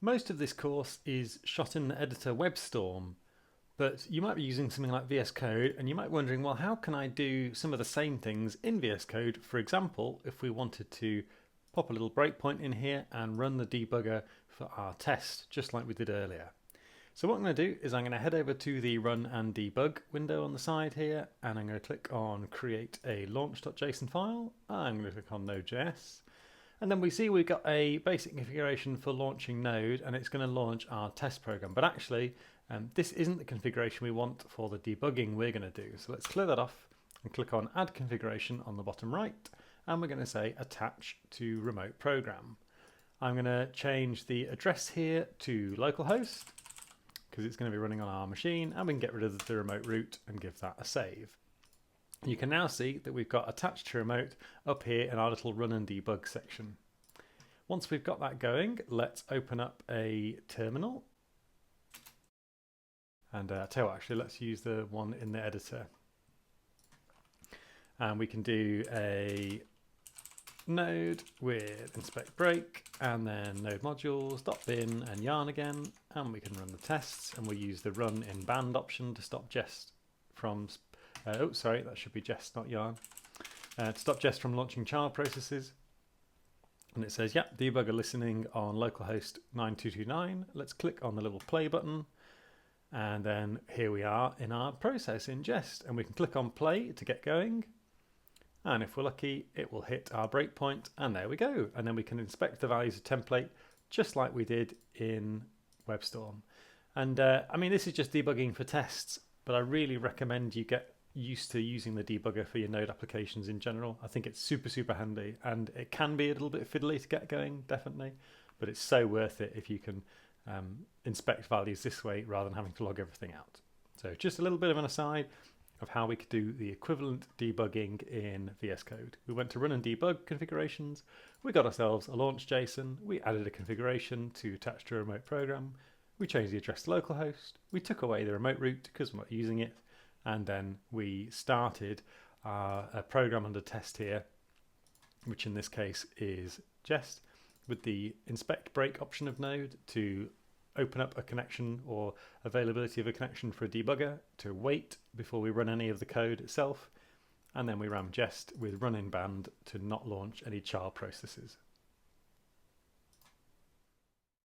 Most of this course is shot in the editor WebStorm, but you might be using something like VS Code and you might be wondering, well, how can I do some of the same things in VS Code? For example, if we wanted to pop a little breakpoint in here and run the debugger for our test, just like we did earlier. So what I'm going to do is I'm going to head over to the Run and Debug window on the side here, and I'm going to click on Create a launch.json file. I'm going to click on Node.js. And then we see we've got a basic configuration for launching Node, and it's going to launch our test program. But actually, this isn't the configuration we want for the debugging we're going to do. So let's clear that off and click on Add Configuration on the bottom right. And we're going to say Attach to Remote Program. I'm going to change the address here to localhost because it's going to be running on our machine, and we can get rid of the remote root and give that a save. You can now see that we've got attached to remote up here in our little run and debug section. Once we've got that going, let's open up a terminal. And I'll tell you what, actually, let's use the one in the editor. And we can do a node with inspect-brk and then node modules, .bin and yarn again, and we can run the tests, and we'll use the run in band option to stop Jest from oh, sorry, that should be Jest, not yarn. To stop Jest from launching child processes. And it says, yep, debugger listening on localhost 9229. Let's click on the little play button. And then here we are in our process in Jest. And we can click on play to get going. And if we're lucky, it will hit our breakpoint. And there we go. And then we can inspect the values of template just like we did in WebStorm. And I mean, this is just debugging for tests, but I really recommend you get used to using the debugger for your Node applications in general. I think it's super handy, and it can be a little bit fiddly to get going, definitely, but it's so worth it if you can inspect values this way rather than having to log everything out. So just a little bit of an aside of how we could do the equivalent debugging in VS Code. We went to run and debug configurations, we got ourselves a launch.json, we added a configuration to attach to a remote program, we changed the address to localhost, we took away the remote root because we're not using it, and then we started a program under test here, which in this case is Jest, with the inspect-brk option of Node to open up a connection or availability of a connection for a debugger to wait before we run any of the code itself, and then we ran Jest with run in band to not launch any child processes.